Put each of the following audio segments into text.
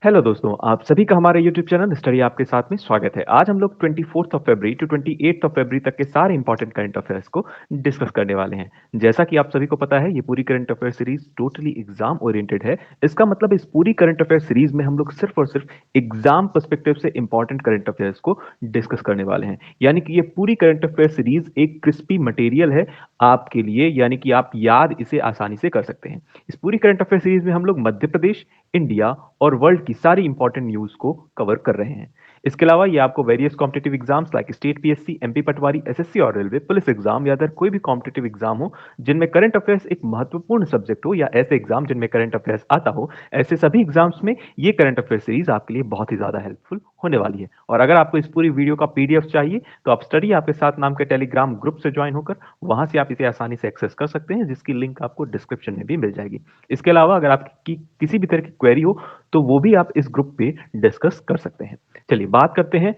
Hello दोस्तों, आप सभी का हमारे यूट्यूब चैनल स्टडी आपके साथ में स्वागत है। आज हम लोग 24th of February to 28th of February तक के सारे इंपॉर्टेंट करंट अफेयर्स को डिस्कस करने वाले हैं। जैसा कि आप सभी को पता है, ये पूरी current affair series totally exam oriented है। इसका मतलब इस पूरी करंट अफेयर सीरीज में हम लोग सिर्फ और सिर्फ एग्जाम पर्सपेक्टिव से इंपॉर्टेंट करंट अफेयर्स को डिस्कस करने वाले हैं। यानी कि ये पूरी करंट अफेयर सीरीज एक क्रिस्पी मटेरियल है आपके लिए, यानी कि आप याद इसे आसानी से कर सकते हैं। इस पूरी करंट अफेयर सीरीज में हम लोग मध्य प्रदेश, इंडिया और वर्ल्ड की सारी इंपॉर्टेंट न्यूज को कवर कर रहे हैं। इसके अलावा ये आपको various competitive exams like state PSC, MP Patwari, SSC और रेलवे पुलिस एग्जाम या अदर कोई भी कॉम्पिटिटिव एग्जाम हो जिनमें करंट अफेयर्स एक महत्वपूर्ण सब्जेक्ट हो, या ऐसे एग्जाम जिनमें करंट अफेयर्स आता हो, ऐसे सभी एग्जाम्स में ये करंट अफेयर सीरीज आपके लिए बहुत ही ज्यादा हेल्पफुल होने वाली है। और अगर आपको इस पूरी वीडियो का पीडीएफ चाहिए तो आप स्टडी आपके साथ नाम के टेलीग्राम ग्रुप से ज्वाइन होकर वहां से आप इसे आसानी से एक्सेस कर सकते हैं, जिसकी लिंक आपको डिस्क्रिप्शन में भी मिल जाएगी। इसके अलावा अगर आपकी किसी भी तरह की क्वेरी हो तो वो भी आप इस ग्रुप पे डिस्कस कर सकते हैं। चलिए बात करते हैं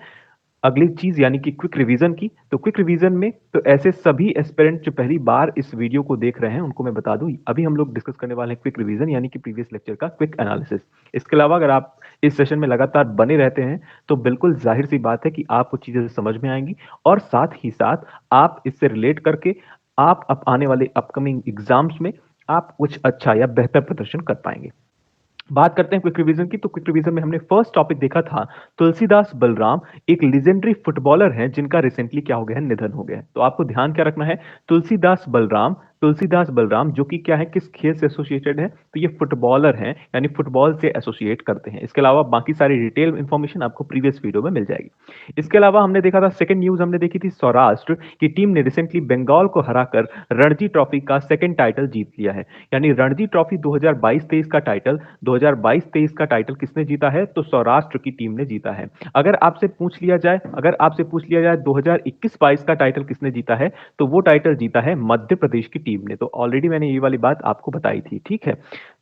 अगली चीज यानी कि क्विक रिवीजन की। तो क्विक रिवीजन में तो ऐसे सभी एस्पिरेंट जो पहली बार इस वीडियो को देख रहे हैं उनको मैं बता दूं, अभी हम लोग डिस्कस करने वाले हैं क्विक रिवीजन यानी कि प्रीवियस लेक्चर का क्विक एनालिसिस। इसके अलावा अगर आप इस सेशन में लगातार बने रहते हैं तो बिल्कुल जाहिर सी बात है कि आपको चीजें समझ में आएंगी और साथ ही साथ आप इससे रिलेट करके आप आने वाले अपकमिंग एग्जाम्स में आप कुछ अच्छा या बेहतर प्रदर्शन कर पाएंगे। बात करते हैं क्विक रिवीजन की। तो क्विक रिवीजन में हमने फर्स्ट टॉपिक देखा था तुलसीदास बलराम, एक लेजेंडरी फुटबॉलर हैं जिनका रिसेंटली क्या हो गया है, निधन हो गया है। तो आपको ध्यान क्या रखना है, तुलसीदास बलराम, तुलसीदास बलराम जो कि क्या है, किस खेल से एसोसिएटेड है, तो ये फुटबॉलर हैं, यानी फुटबॉल से एसोसिएट करते हैं। इसके अलावा बाकी सारी डिटेल इंफॉर्मेशन आपको प्रीवियस वीडियो में मिल जाएगी। इसके अलावा हमने देखा था सेकंड न्यूज हमने देखी थी, सौराष्ट्र की टीम ने रिसेंटली बंगाल को हराकर रणजी ट्रॉफी का सेकंड टाइटल जीत लिया है। यानी रणजी ट्रॉफी 2022-23 का टाइटल 2022-23 का टाइटल किसने जीता है, तो सौराष्ट्र की टीम ने जीता है। अगर आपसे पूछ लिया जाए 2021-22 का टाइटल किसने जीता है, तो वो टाइटल जीता है मध्य प्रदेश की टीम ने। तो ऑलरेडी मैंने ये वाली बात आपको बताई थी, ठीक है।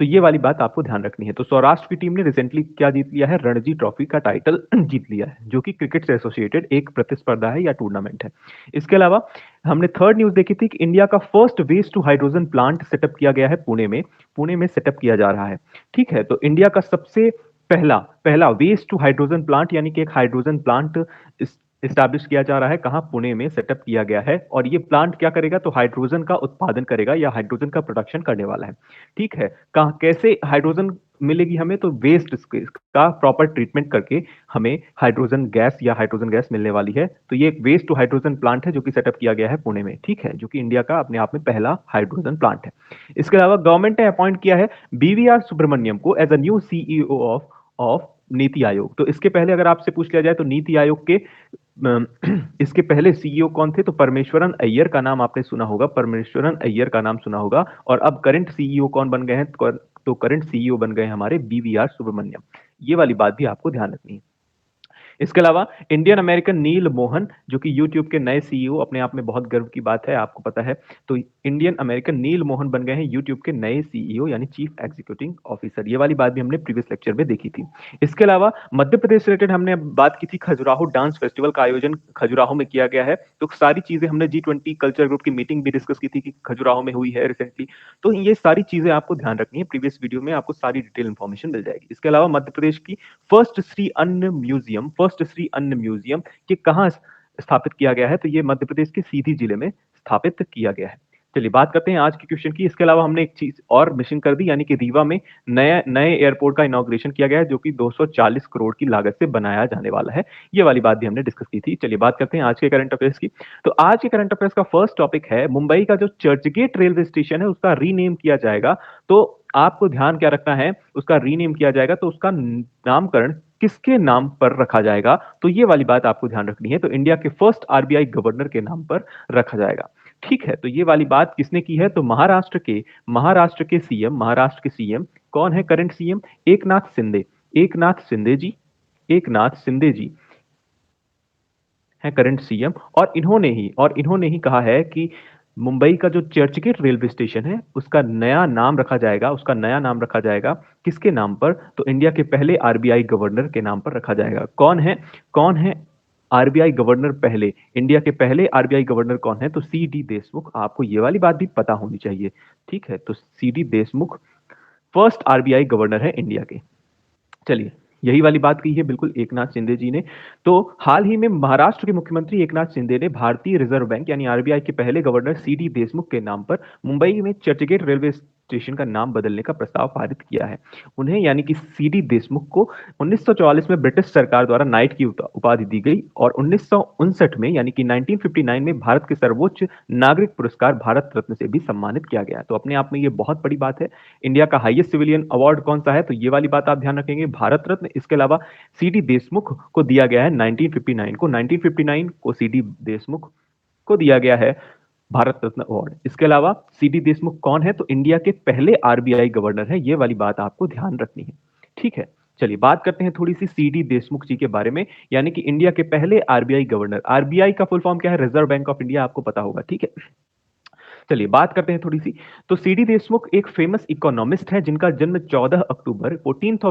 तो ये वाली बात आपको ध्यान रखनी है। तो सौराष्ट्र की टीम ने रिसेंटली क्या जीत लिया है, रणजी ट्रॉफी का टाइटल जीत लिया है, जो कि क्रिकेट से एसोसिएटेड एक प्रतिस्पर्धा है या टूर्नामेंट है। इसके अलावा हमने थर्ड न्यूज देखी थी कि इंडिया का first waste to hydrogen plant setup किया गया है पुणे में सेटअप किया जा रहा है। ठीक है, तो इंडिया का सबसे पहला पहला वेस्ट टू हाइड्रोजन प्लांट यानी कि एक हाइड्रोजन प्लांट इस्टेब्लिश किया जा रहा है, कहां, पुणे में सेटअप किया गया है। और ये प्लांट क्या करेगा, तो हाइड्रोजन का उत्पादन करेगा या हाइड्रोजन का प्रोडक्शन करने वाला है। ठीक है, कहा कैसे हाइड्रोजन मिलेगी हमें, तो वेस्ट का प्रॉपर ट्रीटमेंट करके हमें हाइड्रोजन गैस या हाइड्रोजन गैस मिलने वाली है। तो ये एक वेस्ट टू हाइड्रोजन प्लांट है जो कि सेटअप किया गया है पुणे में, ठीक है, जो कि इंडिया का अपने आप में पहला हाइड्रोजन प्लांट है। इसके अलावा गवर्नमेंट ने अपॉइंट किया है बीवीआर सुब्रमण्यम को as a new CEO of of NITI Aayog. तो इसके पहले अगर आपसे पूछ लिया जाए तो नीति आयोग के इसके पहले सीईओ कौन थे, तो परमेश्वरन अय्यर का नाम आपने सुना होगा, परमेश्वरन अय्यर का नाम सुना होगा। और अब करंट सीईओ कौन बन गए हैं, तो करंट सीईओ बन गए हमारे बीवीआर सुब्रमण्यम। ये वाली बात भी आपको ध्यान रखनी है। इसके अलावा इंडियन अमेरिकन नील मोहन जो कि यूट्यूब के नए सीईओ, अपने आप में बहुत गर्व की बात है, आपको पता है। तो इंडियन अमेरिकन नील मोहन बन गए हैं यूट्यूब के नए सीईओ यानी चीफ एग्जीक्यूटिव ऑफिसर। ये वाली बात भी हमने प्रीवियस लेक्चर में देखी थी। इसके अलावा मध्य प्रदेश से रिलेटेड हमने बात की थी, खजुराहो डांस फेस्टिवल का आयोजन खजुराहो में किया गया है। तो सारी चीजें हमने G20 कल्चर ग्रुप की मीटिंग भी डिस्कस की थी कि खजुराहो में हुई है रिसेंटली। तो ये सारी चीजें आपको ध्यान रखनी है, प्रीवियस वीडियो में आपको सारी डिटेल इंफॉर्मेशन मिल जाएगी। इसके अलावा मध्य प्रदेश की फर्स्ट श्री अन्न म्यूजियम के कहाँ स्थापित किया गया है, तो ये मध्य प्रदेश के सीधी जिले में स्थापित किया गया है। चलिए बात करते हैं आज के क्वेश्चन की। इसके अलावा हमने एक चीज और मिशन कर दी, यानी कि रीवा में नए नए एयरपोर्ट का इनॉग्रेशन किया गया है जो कि 240 करोड़ की लागत से बनाया जाने वाला है। ये वाली बात भी हमने डिस्कस की थी। चलिए बात करते हैं आज के करंट अफेयर्स की। तो आज के करंट अफेयर्स का फर्स्ट टॉपिक है, मुंबई का जो चर्चगेट रेलवे स्टेशन है उसका रीनेम किया जाएगा। तो आपको ध्यान क्या रखना है, उसका रीनेम किया जाएगा तो उसका नामकरण किसके नाम पर रखा जाएगा, तो ये वाली बात आपको ध्यान रखनी है। तो इंडिया के फर्स्ट आरबीआई गवर्नर के नाम पर रखा जाएगा। ठीक है, तो ये वाली बात किसने की है, तो महाराष्ट्र के सीएम कौन है, करंट सीएम एकनाथ शिंदे जी है करंट सीएम। और इन्होंने ही कहा है कि मुंबई का जो चर्चगेट रेलवे स्टेशन है उसका नया नाम रखा जाएगा किसके नाम पर, तो इंडिया के पहले आरबीआई गवर्नर के नाम पर रखा जाएगा। कौन है आरबीआई गवर्नर पहले, इंडिया के पहले आरबीआई गवर्नर कौन है, तो सी डी देशमुख। आपको ये वाली बात भी पता होनी चाहिए, ठीक है। तो C D Deshmukh first RBI governor है इंडिया के। चलिए यही वाली बात कही है बिल्कुल एकनाथ शिंदे जी ने। तो हाल ही में महाराष्ट्र के मुख्यमंत्री एकनाथ शिंदे ने भारतीय रिजर्व बैंक यानी आरबीआई के पहले गवर्नर सीडी देशमुख के नाम पर मुंबई में चर्चगेट रेलवे स्टेशन का नाम बदलने का प्रस्ताव पारित किया है। उन्हें यानी कि सीडी देशमुख को 1944 में ब्रिटिश सरकार द्वारा नाइट की उपाधि दी गई और 1959 में यानी कि 1959 में भारत के सर्वोच्च नागरिक पुरस्कार भारत रत्न से भी सम्मानित किया गया। तो अपने आप में ये बहुत बड़ी बात है। इंडिया का हाईएस्ट सिविलियन अवार्ड कौन सा है, तो ये वाली बात आप ध्यान रखेंगे, भारत रत्न। इसके अलावा सीडी देशमुख को दिया गया है 1959 को सीडी देशमुख को दिया गया है भारत रत्न अवार्ड। इसके अलावा सीडी देशमुख कौन है, तो इंडिया के पहले आरबीआई गवर्नर है। ये वाली बात आपको ध्यान रखनी है, ठीक है। चलिए बात करते हैं थोड़ी सी सीडी देशमुख जी के बारे में, यानी कि इंडिया के पहले आरबीआई गवर्नर। आरबीआई का फुल फॉर्म क्या है, रिजर्व बैंक ऑफ इंडिया, आपको पता होगा, ठीक है। चलिए बात करते हैं थोड़ी सी। तो सीडी देशमुख एक फेमस इकोनॉमिस्ट है जिनका जन्म 14 अक्टूबर 14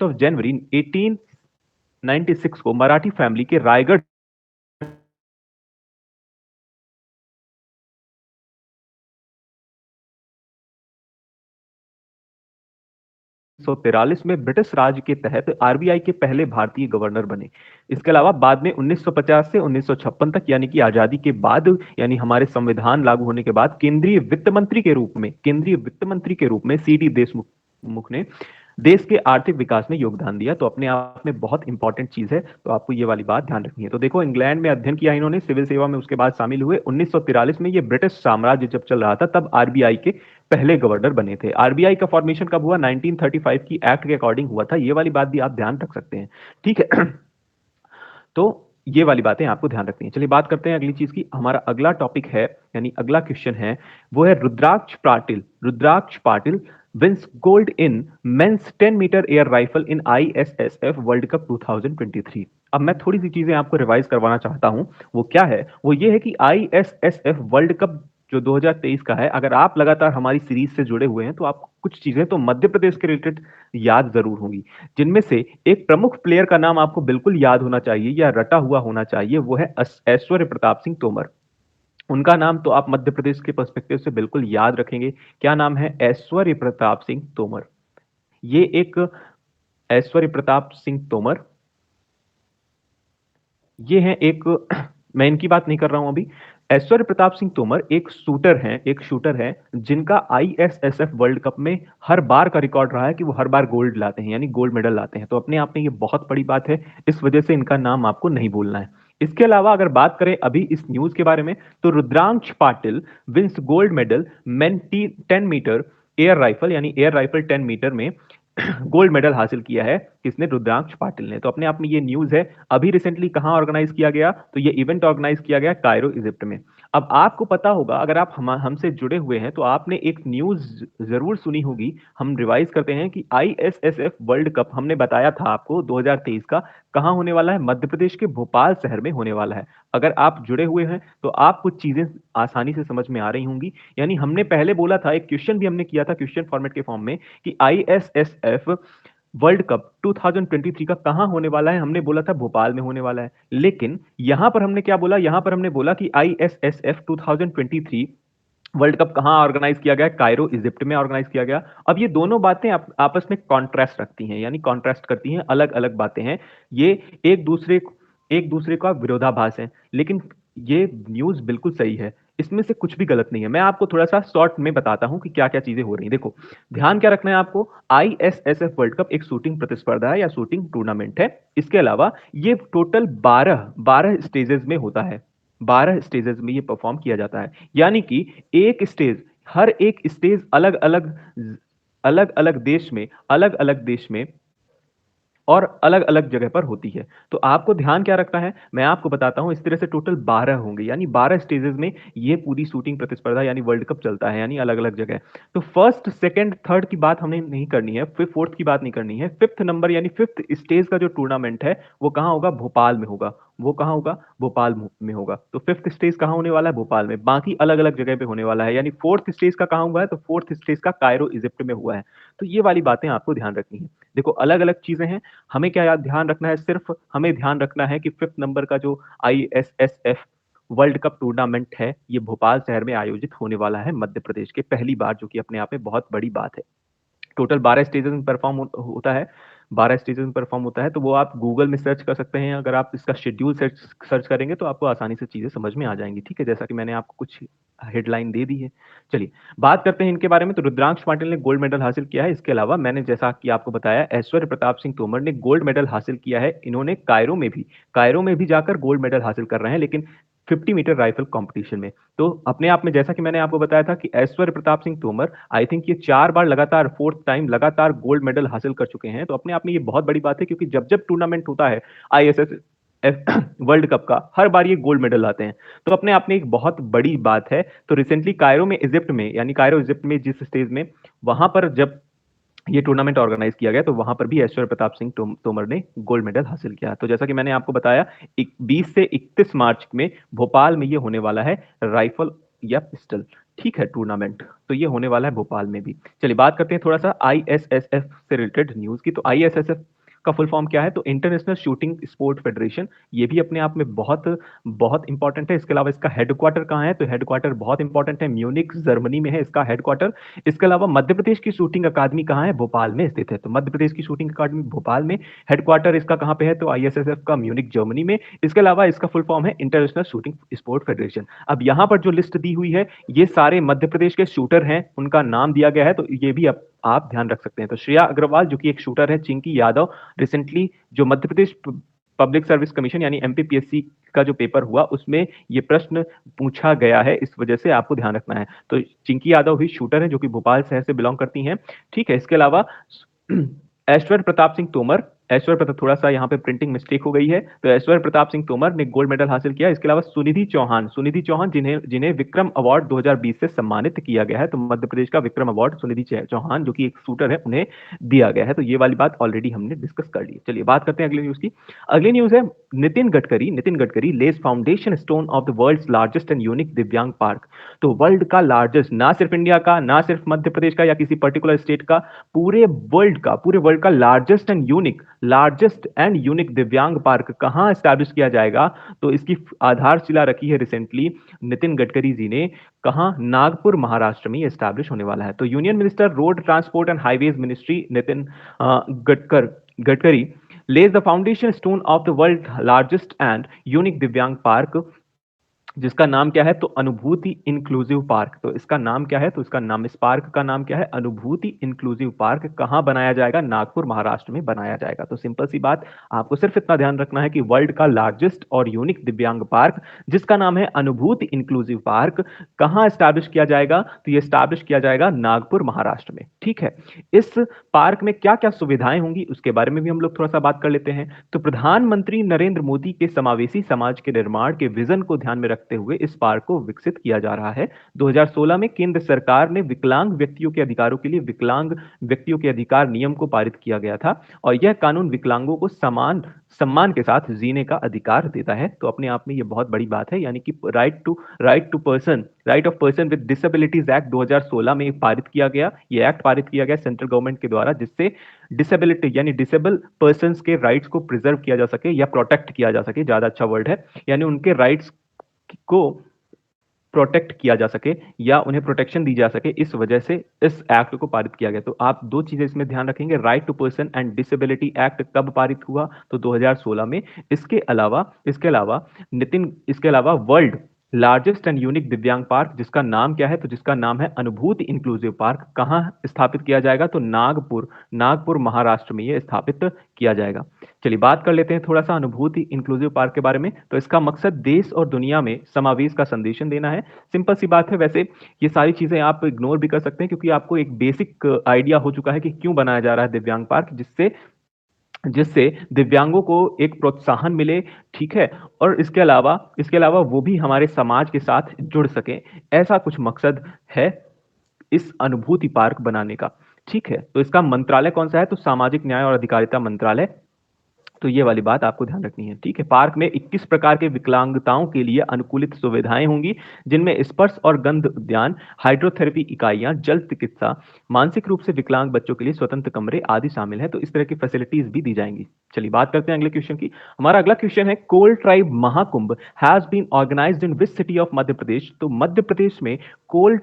ऑफ जनवरी 1896 को मराठी फैमिली के रायगढ़ 1943 में ब्रिटिश राज के तहत आरबीआई के पहले भारतीय गवर्नर बने। इसके अलावा बाद में 1950 से 1956 तक यानी कि आजादी के बाद, यानी हमारे संविधान लागू होने के बाद केंद्रीय वित्त मंत्री के रूप में सीडी देशमुख मुख ने देश के आर्थिक विकास में योगदान दिया। तो अपने आप में बहुत इंपॉर्टेंट चीज है, तो आपको ये वाली बात ध्यान रखनी है। तो देखो, इंग्लैंड में अध्ययन किया इन्होंने, सिविल सेवा में उसके बाद शामिल हुए। 1943 में ये ब्रिटिश साम्राज्य जब चल रहा था तब आरबीआई के पहले गवर्नर बने थे। आरबीआई का फॉर्मेशन कब हुआ, 1935 की एक्ट के अकॉर्डिंग हुआ था। ये वाली बात भी आप ध्यान रख सकते हैं, ठीक है। तो ये वाली बातें आपको ध्यान रखनी है। चलिए बात करते हैं अगली चीज की। हमारा अगला टॉपिक है, यानी अगला क्वेश्चन है, वो है Rudraksh Patil wins gold in men's 10 metre air rifle in ISSF world cup 2023। अब मैं थोड़ी सी चीजें आपको रिवाइज करवाना चाहता हूं। वो क्या है, वो ये है कि आईएसएसएफ वर्ल्ड कप जो 2023 का है, अगर आप लगातार हमारी सीरीज से जुड़े हुए हैं तो आपको कुछ चीजें तो मध्य प्रदेश के रिलेटेड याद जरूर होंगी, जिनमें से एक प्रमुख प्लेयर का नाम आपको बिल्कुल याद होना चाहिए या रटा हुआ होना चाहिए, वो है ऐश्वर्य प्रताप सिंह तोमर। उनका नाम तो आप मध्य प्रदेश के पर्सपेक्टिव से बिल्कुल याद रखेंगे। क्या नाम है, ऐश्वर्य प्रताप सिंह तोमर। ये एक ऐश्वर्य प्रताप सिंह तोमर, ये है एक मैं इनकी बात नहीं कर रहा हूं अभी। ऐश्वर्य प्रताप सिंह तोमर एक शूटर है जिनका आईएसएसएफ वर्ल्ड कप में हर बार का रिकॉर्ड रहा है कि वो हर बार गोल्ड लाते हैं, यानी गोल्ड मेडल लाते हैं। तो अपने आप में ये बहुत बड़ी बात है, इस वजह से इनका नाम आपको नहीं भूलना है। इसके अलावा अगर बात करें अभी इस न्यूज के बारे में, तो Rudransh Patil wins gold medal men 10 metre air rifle, यानी एयर राइफल 10 मीटर में गोल्ड मेडल हासिल किया है। किसने, रुद्रांश पाटिल ने। तो अपने आप में ये न्यूज है। अभी रिसेंटली कहां ऑर्गेनाइज किया गया, तो ये इवेंट ऑर्गेनाइज किया गया कायरो इजिप्ट में। अब आपको पता होगा, अगर आप हमसे जुड़े हुए हैं तो आपने एक न्यूज जरूर सुनी होगी। हम रिवाइज करते हैं कि आईएसएसएफ वर्ल्ड कप हमने बताया था आपको 2023 का, कहां होने वाला है, मध्य प्रदेश के भोपाल शहर में होने वाला है। अगर आप जुड़े हुए हैं तो आप कुछ चीजें आसानी से समझ में आ रही होंगी। यानी हमने पहले बोला था, एक क्वेश्चन भी हमने किया था क्वेश्चन फॉर्मेट के फॉर्म में, कि आईएसएसएफ वर्ल्ड कप 2023 का कहां होने वाला है। हमने बोला था भोपाल में होने वाला है, लेकिन यहां पर हमने क्या बोला, यहां पर हमने बोला कि आईएसएसएफ 2023 वर्ल्ड कप कहां ऑर्गेनाइज किया गया, कायरो इजिप्ट में ऑर्गेनाइज किया गया। अब ये दोनों बातें आपस में कॉन्ट्रास्ट रखती हैं, यानी कॉन्ट्रास्ट करती हैं, अलग अलग बातें हैं। ये एक दूसरे एक दूसरे का विरोधाभास है, लेकिन ये न्यूज बिल्कुल सही है। इसमें से कुछ भी गलत नहीं है। मैं आपको थोड़ा सा शॉर्ट में बताता हूं कि क्या क्या चीजें हो रही हैं। देखो, ध्यान क्या रखना है आपको, आईएसएसएफ वर्ल्ड कप एक शूटिंग प्रतिस्पर्धा है या शूटिंग टूर्नामेंट है। इसके अलावा ये टोटल 12 स्टेजेस में होता है। 12 स्टेजेस में ये परफॉर्म किया जाता है, यानी कि हर एक स्टेज अलग अलग देश में और अलग अलग जगह पर होती है। तो आपको ध्यान क्या रखना है, मैं आपको बताता हूं। इस तरह से टोटल 12 होंगे, यानी 12 स्टेजेस में ये पूरी शूटिंग प्रतिस्पर्धा यानी वर्ल्ड कप चलता है, यानी अलग अलग जगह। तो फर्स्ट सेकंड थर्ड की बात हमने नहीं करनी है, फिफ्थ फोर्थ की बात नहीं करनी है। फिफ्थ नंबर यानी फिफ्थ स्टेज का जो टूर्नामेंट है वो कहां होगा, भोपाल में होगा। वो कहां होगा, भोपाल में होगा। तो फिफ्थ स्टेज कहां होने वाला है, भोपाल में। बाकी अलग अलग जगह पे होने वाला है। यानी फोर्थ स्टेज का कहां हुआ है, तो फोर्थ स्टेज का कायरो इजिप्ट में हुआ है। तो ये वाली बातें आपको ध्यान रखनी है। देखो, अलग अलग चीजें हैं। हमें क्या याद ध्यान रखना है, सिर्फ हमें ध्यान रखना है कि फिफ्थ नंबर का जो आईएसएसएफ वर्ल्ड कप टूर्नामेंट है, ये भोपाल शहर में आयोजित होने वाला है मध्य प्रदेश के, पहली बार, जो कि अपने आप में बहुत बड़ी बात है। टोटल 12 स्टेजेस में परफॉर्म होता है, 12 स्टेजेस में परफॉर्म होता है, तो वो आप गूगल में सर्च कर सकते हैं। अगर आप इसका शेड्यूल सर्च सर्च करेंगे तो आपको आसानी से चीज़ें समझ में आ जाएँगी, ठीक है? जैसा कि मैंने आपको कुछ हेडलाइन दे दी है। चलिए, बात करते हैं इनके बारे में। तो रुद्रांश पाटिल ने गोल्ड मेडल हासिल किया है। इसके अलावा मैंने जैसा कि आपको बताया, ऐश्वर्य प्रताप सिंह तोमर ने गोल्ड मेडल हासिल किया है। इन्होंने कायरो में भी जाकर गोल्ड मेडल हासिल कर रहे हैं, लेकिन 50 मीटर राइफल कॉम्पिटिशन में। तो अपने आप में जैसा कि मैंने आपको बताया था कि ऐश्वर्य प्रताप सिंह तोमर आई थिंक ये 4 बार लगातार 4th टाइम लगातार गोल्ड मेडल हासिल कर चुके हैं। तो अपने आप में ये बहुत बड़ी बात है, क्योंकि जब-जब टूर्नामेंट होता है आईएसएस वर्ल्ड कप का, हर बार ये गोल्ड मेडल लाते हैं। तो अपने आप में एक बहुत बड़ी बात है। तो रिसेंटली कायरो में इजिप्ट में, यानी कायरो इजिप्ट में जिस स्टेज में, वहां पर जब ये टूर्नामेंट ऑर्गेनाइज किया गया तो वहां पर भी ऐश्वर्य प्रताप सिंह तोमर ने गोल्ड मेडल हासिल किया। तो जैसा कि मैंने आपको बताया, 20 से 31 मार्च में भोपाल में ये होने वाला है, राइफल या पिस्टल, ठीक है, टूर्नामेंट। तो ये होने वाला है भोपाल में भी। चलिए बात करते हैं थोड़ा सा आईएसएसएफ से रिलेटेड न्यूज की। तो आईएसएसएफ का फुल फॉर्म क्या है? तो इंटरनेशनल शूटिंग स्पोर्ट फेडरेशन। ये भी अपने आप में बहुत बहुत इंपॉर्टेंट है। इसके अलावा इसका हेडक्वार्टर कहाँ है? तो हेडक्वार्टर बहुत इंपॉर्टेंट है, म्यूनिक जर्मनी में है इसका हेडक्वार्टर। इसके अलावा मध्य प्रदेश की शूटिंग अकादमी कहाँ है? भोपाल में स्थित है। तो मध्य प्रदेश की शूटिंग अकादमी भोपाल में, हेडक्वार्टर इसका कहाँ पे है? तो आईएसएसएफ का म्यूनिक जर्मनी में। इसके अलावा इसका फुल फॉर्म है इंटरनेशनल शूटिंग स्पोर्ट फेडरेशन। अब यहाँ पर जो लिस्ट दी हुई है, ये सारे मध्य प्रदेश के शूटर हैं, उनका नाम दिया गया है। तो ये भी आप ध्यान रख सकते हैं। तो श्रेया अग्रवाल जो कि एक शूटर है, चिंकी यादव, रिसेंटली जो Madhya Pradesh public service commission यानी एमपीपीएससी का जो पेपर हुआ उसमें ये प्रश्न पूछा गया है, इस वजह से आपको ध्यान रखना है। तो चिंकी यादव भी शूटर है जो कि भोपाल शहर से बिलोंग करती हैं, ठीक है। इसके अलावा ऐश्वर्य प्रताप सिंह तोमर, ऐश्वर्य प्रताप, थोड़ा सा यहाँ पे प्रिंटिंग मिस्टेक हो गई है, तो ऐश्वर्य प्रताप सिंह तोमर ने गोल्ड मेडल हासिल किया। इसके अलावा सुनिधि चौहान जिन्हें जिन्हें विक्रम अवार्ड 2020 से सम्मानित किया गया है। तो मध्य प्रदेश का विक्रम अवार्ड सुनिधि चौहान जो कि एक शूटर है, उन्हें दिया गया है। तो ये वाली बात ऑलरेडी हमने डिस्कस कर ली। चलिए बात करते हैं अगली न्यूज की। अगली न्यूज है Nitin Gadkari lays foundation stone of the world's largest and unique दिव्यांग पार्क। तो वर्ल्ड का लार्जेस्ट, ना सिर्फ इंडिया का, ना सिर्फ मध्य प्रदेश का या किसी पर्टिकुलर स्टेट का, पूरे वर्ल्ड का लार्जेस्ट एंड यूनिक दिव्यांग पार्क कहां एस्टैब्लिश किया जाएगा? तो इसकी आधारशिला रखी है रिसेंटली नितिन गडकरी जी ने। कहां? नागपुर महाराष्ट्र में एस्टैब्लिश होने वाला है। तो union minister road transport and highways ministry Nitin Gadkari lays the foundation stone of the world's largest and unique दिव्यांग पार्क, जिसका नाम क्या है? तो अनुभूति इंक्लूसिव पार्क। तो इसका नाम क्या है? तो इसका नाम, इस पार्क का नाम क्या है? अनुभूति इंक्लूसिव पार्क। कहां बनाया जाएगा? नागपुर महाराष्ट्र में बनाया जाएगा। तो सिंपल सी बात, आपको सिर्फ इतना ध्यान रखना है कि वर्ल्ड का लार्जेस्ट और यूनिक दिव्यांग पार्क जिसका नाम है अनुभूति इंक्लूसिव पार्क, कहां एस्टैब्लिश किया जाएगा? तो ये एस्टैब्लिश किया जाएगा नागपुर महाराष्ट्र में, ठीक है। इस पार्क में क्या क्या सुविधाएं होंगी उसके बारे में भी हम लोग थोड़ा सा बात कर लेते हैं। तो प्रधानमंत्री नरेंद्र मोदी के समावेशी समाज के निर्माण के विजन को ध्यान में रखते हुए इस पार्क को विकसित किया जा रहा है। 2016 में केंद्र सरकार ने विकलांग व्यक्तियों के अधिकारों के लिए विकलांग व्यक्तियों के अधिकार नियम को पारित किया गया था, और यह कानून विकलांगों को समान सम्मान के साथ जीने का अधिकार देता है। तो अपने आप में यह बहुत बड़ी बात है, यानी कि right of person with disabilities act 2016 में पारित किया गया। ये एक्ट पारित किया गया सेंट्रल गवर्नमेंट के द्वारा, जिससे डिसेबिलिटी यानी डिसेबल पर्संस के राइट्स को प्रिजर्व किया जा सके या प्रोटेक्ट किया जा सके, ज्यादा अच्छा वर्ड है, यानी उनके राइट्स को प्रोटेक्ट किया जा सके या उन्हें प्रोटेक्शन दी जा सके, इस वजह से इस एक्ट को पारित किया गया। तो आप दो चीजें इसमें ध्यान रखेंगे, right to person and disability act कब पारित हुआ? तो 2016 में। इसके अलावा वर्ल्ड लार्जेस्ट एंड यूनिक दिव्यांग पार्क जिसका नाम क्या है? तो जिसका नाम है अनुभूति इंक्लूसिव पार्क, कहां स्थापित किया जाएगा? तो नागपुर महाराष्ट्र में यह स्थापित किया जाएगा। चलिए बात कर लेते हैं थोड़ा सा अनुभूति इंक्लूसिव पार्क के बारे में। तो इसका मकसद देश और दुनिया में समावेश का संदेशन देना है। सिंपल सी बात है। वैसे ये सारी चीजें आप इग्नोर भी कर सकते हैं, क्योंकि आपको एक बेसिक आइडिया हो चुका है कि क्यों बनाया जा रहा है दिव्यांग पार्क, जिससे दिव्यांगों को एक प्रोत्साहन मिले, ठीक है, और इसके अलावा वो भी हमारे समाज के साथ जुड़ सके, ऐसा कुछ मकसद है इस अनुभूति पार्क बनाने का, ठीक है। तो इसका मंत्रालय कौन सा है? तो सामाजिक न्याय और अधिकारिता मंत्रालय। तो ये वाली बात आपको ध्यान रखनी है, ठीक है। पार्क में 21 प्रकार के विकलांगताओं के लिए अनुकूलित सुविधाएं होंगी, जिनमें स्पर्श और गंध उद्यान, हाइड्रोथेरेपी इकाइयां, जल चिकित्सा, मानसिक रूप से विकलांग बच्चों के लिए स्वतंत्र कमरे आदि शामिल है। तो इस तरह की फैसिलिटीज भी दी जाएंगी। चलिए बात करते हैं अगले क्वेश्चन की। हमारा अगला क्वेश्चन है, Kol tribe Mahakumbh has been organised in which city of Madhya Pradesh? तो मध्य प्रदेश में कोल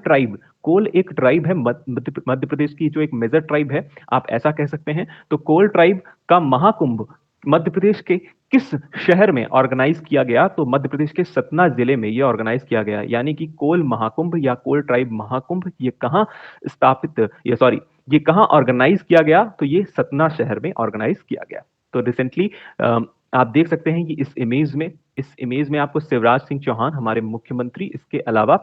कोल एक ट्राइब है मध्य प्रदेश की जो एक मेजर ट्राइब है, आप ऐसा कह सकते हैं। तो कोल ट्राइब का महाकुंभ मध्य प्रदेश के किस शहर में ऑर्गेनाइज किया गया? तो मध्य प्रदेश के सतना जिले में ये ऑर्गेनाइज किया गया, यानी कि कोल महाकुंभ या कोल ट्राइब महाकुंभ ये कहाँ स्थापित, ये सॉरी, ये कहाँ ऑर्गेनाइज किया गया? तो ये सतना शहर में ऑर्गेनाइज किया गया। तो रिसेंटली आप देख सकते हैं कि इस इमेज में आपको शिवराज सिंह चौहान हमारे मुख्यमंत्री, इसके अलावा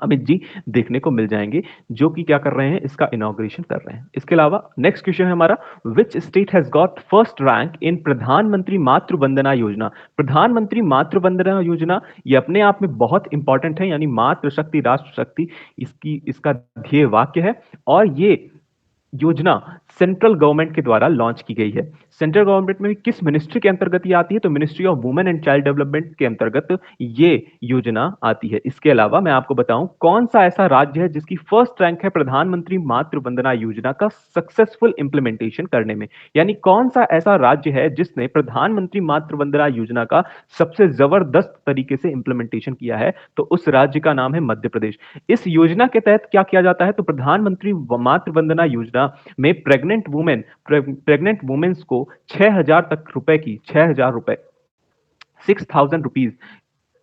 अमित जी देखने को मिल जाएंगे, जो कि क्या कर रहे हैं, इसका इनॉग्रेशन कर रहे हैं। इसके अलावा नेक्स्ट क्वेश्चन है हमारा, which state has got first rank in प्रधानमंत्री मातृ वंदना योजना? प्रधानमंत्री मातृ वंदना योजना ये अपने आप में बहुत इंपॉर्टेंट है, यानी मातृ शक्ति राष्ट्र शक्ति इसका ध्येय वाक्य है, और ये योजना सेंट्रल गवर्नमेंट के द्वारा लॉन्च की गई है। सेंट्रल गवर्नमेंट में किस मिनिस्ट्री के अंतर्गत ये आती है? तो ministry of women and child development के अंतर्गत ये योजना आती है। इसके अलावा मैं आपको बताऊं, कौन सा ऐसा राज्य है जिसकी फर्स्ट रैंक है प्रधानमंत्री मातृ वंदना योजना का सक्सेसफुल इंप्लीमेंटेशन करने में? यानी कौन सा ऐसा राज्य है जिसने प्रधानमंत्री मातृ वंदना योजना का सबसे जबरदस्त तरीके से इंप्लीमेंटेशन किया है? तो उस राज्य का नाम है मध्य प्रदेश। इस योजना के तहत क्या किया जाता है? तो प्रधानमंत्री मातृ वंदना योजना में प्रेग्नेंट वुमेन्स को 6,000 तक रुपए की 6,000 रुपए 6,000 रुपीज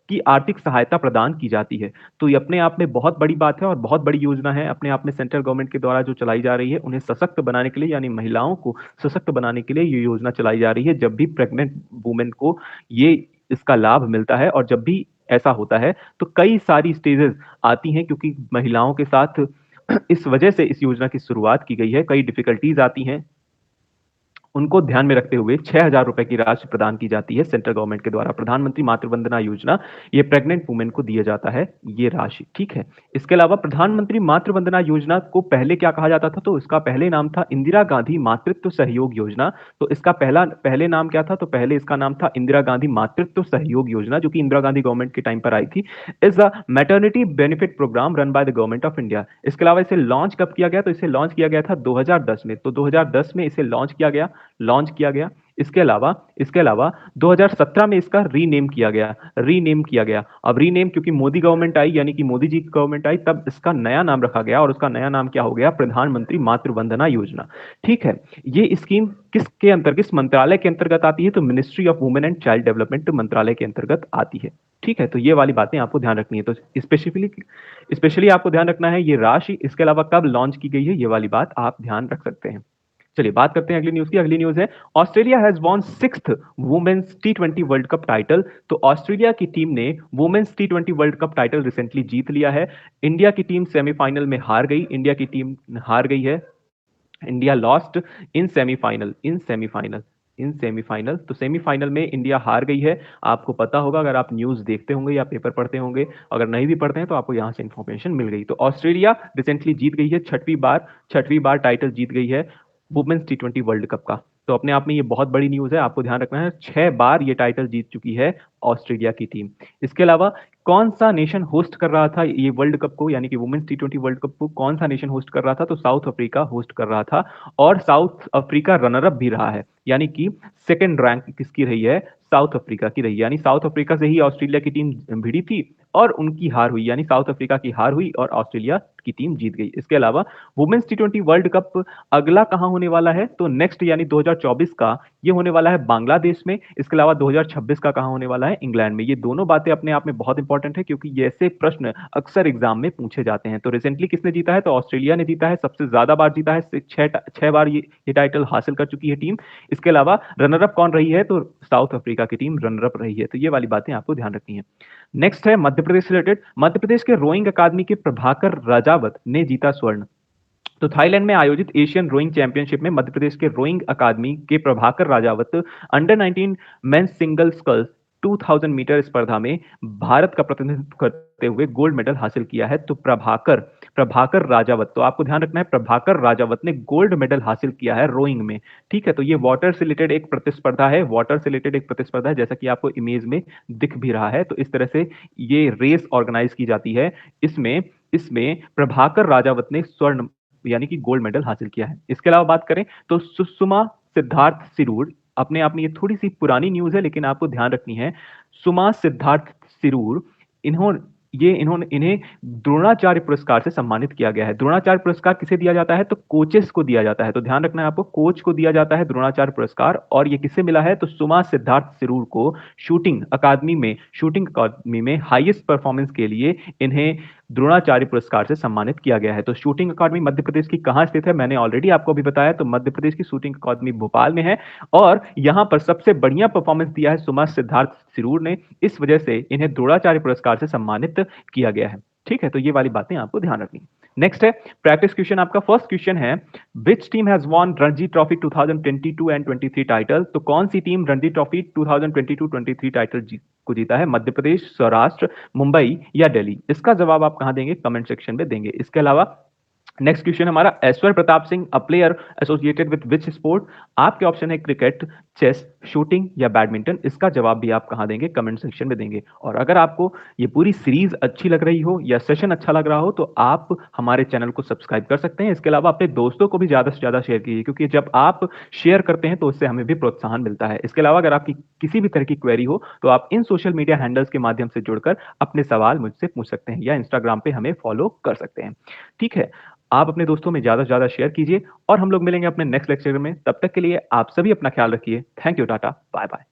की आर्थिक सहायता प्रदान की जाती है। तो ये अपने आप में बहुत बड़ी बात है और बहुत बड़ी योजना है अपने आप में, सेंट्रल गवर्नमेंट के द्वारा जो चलाई जा रही है, उन्हें सशक्त बनाने के लिए, यानी महिलाओं को सशक्त बनाने के लिए ये योजना चलाई जा रही है। जब भी प्रेग्नेंट वुमेन को ये इसका लाभ मिलता है, और जब भी ऐसा होता है तो कई सारी स्टेजेस आती हैं, क्योंकि महिलाओं के साथ इस वजह से इस योजना की शुरुआत की गई है, कई डिफिकल्टीज आती हैं, उनको ध्यान में रखते हुए 6,000 रुपए की राशि प्रदान की जाती है सेंट्रल गवर्नमेंट के द्वारा। प्रधानमंत्री मातृ वंदना योजना, ये प्रेग्नेंट वुमेन को दिया जाता है ये राशि, ठीक है। इसके अलावा प्रधानमंत्री मातृ वंदना योजना को पहले क्या कहा जाता था? तो इसका पहले नाम था इंदिरा गांधी मातृत्व सहयोग योजना। तो इसका पहले नाम क्या था? तो पहले इसका नाम था इंदिरा गांधी मातृत्व सहयोग योजना, जो कि इंदिरा गांधी गवर्नमेंट के टाइम पर आई थी। Is a maternity benefit program run by the government of India. इसके अलावा इसे लॉन्च कब किया गया? तो इसे लॉन्च किया गया था 2010 में। तो 2010 में इसे लॉन्च किया गया। इसके अलावा 2017 में इसका रीनेम किया गया। अब रीनेम क्योंकि मोदी गवर्नमेंट आई, यानी कि मोदी जी की गवर्नमेंट आई, तब इसका नया नाम रखा गया, और उसका नया नाम क्या हो गया? प्रधानमंत्री मातृ वंदना योजना, ठीक है। ये स्कीम किसके अंतर्गत, किस मंत्रालय के अंतर्गत आती है? तो ministry of women and child development मंत्रालय के अंतर्गत आती है, ठीक है। तो ये वाली बातें आपको ध्यान रखनी है। तो स्पेशली आपको ध्यान रखना है ये राशि, इसके अलावा कब लॉन्च की गई है, ये वाली बात आप ध्यान रख सकते हैं। चलिए बात करते हैं अगली न्यूज की। अगली न्यूज है, Australia has won 6th women's T20 world cup title. तो ऑस्ट्रेलिया की टीम ने women's T20 world cup title recently जीत लिया है। इंडिया की टीम सेमीफाइनल में हार गई, इंडिया की टीम हार गई है। India lost in semifinal. तो सेमीफाइनल में इंडिया हार गई है। आपको पता होगा, अगर आप न्यूज देखते होंगे या पेपर पढ़ते होंगे, अगर नहीं भी पढ़ते हैं तो आपको यहां से इंफॉर्मेशन मिल गई। तो ऑस्ट्रेलिया रिसेंटली जीत गई है, छठवीं बार टाइटल जीत गई है वुमेन्स T20 वर्ल्ड कप का। तो अपने आप में ये बहुत बड़ी न्यूज है, आपको ध्यान रखना है। 6 बार ये टाइटल जीत चुकी है ऑस्ट्रेलिया की टीम। इसके अलावा कौन सा नेशन होस्ट कर रहा था ये वर्ल्ड कप को, यानी कि वुमेन्स T20 वर्ल्ड कप को कौन सा नेशन होस्ट कर रहा था? तो साउथ अफ्रीका होस्ट कर रहा था, और साउथ अफ्रीका रनर अप भी रहा है, यानी कि सेकंड रैंक किसकी रही है? साउथ अफ्रीका की रही है। यानी साउथ अफ्रीका से ही ऑस्ट्रेलिया की टीम भिड़ी थी और उनकी हार हुई, यानी साउथ अफ्रीका की हार हुई और ऑस्ट्रेलिया की टीम जीत गई। इसके अलावा वुमेन्स T20 वर्ल्ड कप अगला कहां होने वाला है? तो नेक्स्ट यानी 2024 का ये होने वाला है बांग्लादेश में। इसके अलावा 2026 का कहां होने वाला है? इंग्लैंड में। ये दोनों बातें अपने आप में बहुत इंपॉर्टेंट है, क्योंकि ये ऐसे प्रश्न अक्सर एग्जाम में पूछे जाते हैं। तो रिसेंटली किसने जीता है? तो ऑस्ट्रेलिया ने जीता है, सबसे ज्यादा बार जीता है, छह बार ये टाइटल हासिल कर चुकी है टीम। इसके अलावा रनर अप कौन रही है? तो साउथ अफ्रीका की टीम रनर अप रही है। तो ये वाली बातें आपको ध्यान रखनी है। नेक्स्ट है मध्य प्रदेश से रिलेटेड। मध्य प्रदेश के रोइंग अकादमी के प्रभाकर राजावत ने जीता स्वर्ण। तो थाईलैंड में आयोजित एशियन रोइंग चैंपियनशिप में मध्य प्रदेश के रोइंग अकादमी के Prabhakar Rajawat under 19 men's single sculls 2000 metre स्पर्धा में भारत का प्रतिनिधित्व करते हुए गोल्ड मेडल हासिल किया है। तो प्रभाकर राजावत, तो आपको ध्यान रखना है, प्रभाकर राजावत ने गोल्ड मेडल हासिल किया है रोइंग में, ठीक है। तो ये वाटर से रिलेटेड एक प्रतिस्पर्धा है, जैसा कि आपको इमेज में दिख भी रहा है। तो इस तरह से ये रेस ऑर्गेनाइज की जाती है। इसमें प्रभाकर राजावत ने स्वर्ण यानी कि गोल्ड मेडल हासिल किया है। इसके अलावा बात करें तो सुषमा सिद्धार्थ सिरूर, अपने आप में ये थोड़ी सी पुरानी न्यूज है लेकिन आपको ध्यान रखनी है। सुमा सिद्धार्थ सिरूर, ये इन्हें द्रोणाचार्य पुरस्कार से सम्मानित किया गया है। द्रोणाचार्य पुरस्कार किसे दिया जाता है? तो कोचेस को दिया जाता है। तो ध्यान रखना है आपको, कोच को दिया जाता है द्रोणाचार्य पुरस्कार। और ये किसे मिला है? तो सुमा सिद्धार्थ सिरूर को शूटिंग अकादमी में हाईएस्ट परफॉर्मेंस के लिए इन्हें द्रोणाचार्य पुरस्कार से सम्मानित किया गया है। तो शूटिंग अकादमी मध्य प्रदेश की कहां स्थित है? मैंने ऑलरेडी आपको अभी बताया, तो मध्य प्रदेश की शूटिंग अकादमी भोपाल में है। और यहां पर सबसे बढ़िया परफॉर्मेंस दिया है सुमा सिद्धार्थ सिरूर ने, इस वजह से इन्हें द्रोणाचार्य पुरस्कार से सम्मानित किया गया है। ठीक है, तो ये वाली बातें आपको ध्यान रखनी। नेक्स्ट है प्रैक्टिस क्वेश्चन। आपका फर्स्ट क्वेश्चन है, which team has won Ranji trophy 2022 and 23 title? तो कौन सी टीम रणजी ट्रॉफी 2022-23 टाइटल को जीता है? मध्य प्रदेश, सौराष्ट्र, मुंबई या दिल्ली? इसका जवाब आप कहां देंगे? कमेंट सेक्शन में देंगे। इसके अलावा नेक्स्ट क्वेश्चन हमारा, Aishwarya Pratap Singh a player associated with which sport? आपके ऑप्शन है क्रिकेट, चेस, शूटिंग या बैडमिंटन। इसका जवाब भी आप कहां देंगे? कमेंट सेक्शन में देंगे। और अगर आपको ये पूरी सीरीज अच्छी लग रही हो या सेशन अच्छा लग रहा हो तो आप हमारे चैनल को सब्सक्राइब कर सकते हैं। इसके अलावा अपने दोस्तों को भी ज्यादा से ज्यादा शेयर कीजिए, क्योंकि जब आप शेयर करते हैं तो उससे हमें भी प्रोत्साहन मिलता है। इसके अलावा अगर आपकी किसी भी तरह की क्वेरी हो तो आप इन सोशल मीडिया हैंडल्स के माध्यम से जुड़कर अपने सवाल मुझसे पूछ सकते हैं, या इंस्टाग्राम पे हमें फॉलो कर सकते हैं। ठीक है, आप अपने दोस्तों में ज्यादा से ज्यादा शेयर कीजिए और हम लोग मिलेंगे अपने नेक्स्ट लेक्चर में। तब तक के लिए आप सभी अपना ख्याल रखिए। Thank you, tata, bye bye.